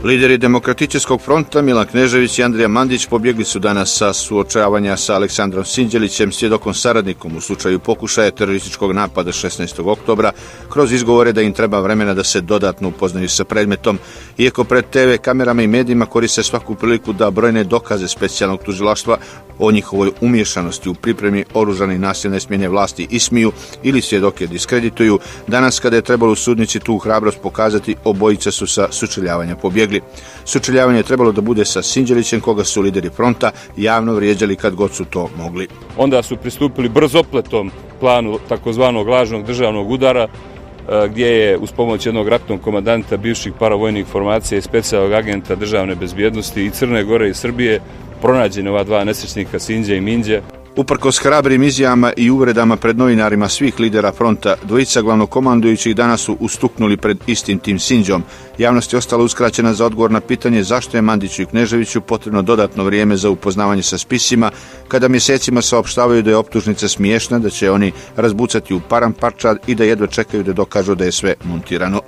Lideri Demokratičkog fronta Milan Knežević i Andrija Mandić pobjegli su danas sa suočavanja sa Aleksandrom Sinđelićem, svjedokom saradnikom u slučaju pokušaja terorističkog napada 16. oktobra, kroz izgovore da im treba vremena da se dodatno upoznaju sa predmetom. Iako pred TV kamerama i medijima koriste svaku priliku da brojne dokaze specijalnog tužilaštva o njihovoj umješanosti u pripremi oružane i nasilne smjene vlasti ismiju ili svjedoke diskredituju, danas kada je trebalo u sudnici tu hrabrost pokazati, obojica su sa sučeljavanja pobjegli. Sučeljavanje je trebalo da bude sa Sinđelićem, koga su lideri fronta javno vrijeđali kad god su to mogli. Onda su pristupili brzopletom planu takozvanog lažnog državnog udara, gdje je uz pomoć jednog ratnog komandanta bivših paravojnih formacija i specijalnog agenta državne bezbjednosti i Crne Gore i Srbije pronađene ova dva nesrećnika Sinđe i Minđe. Uprkos hrabrim izjavama i uvredama pred novinarima svih lidera fronta, dvojica glavnokomandujućih danas su ustuknuli pred istim tim Sinđom. Javnost je ostala uskraćena za odgovor na pitanje zašto je Mandiću i Kneževiću potrebno dodatno vrijeme za upoznavanje sa spisima, kada mjesecima saopštavaju da je optužnica smiješna, da će oni razbucati u param parčad i da jedva čekaju da dokažu da je sve montirano.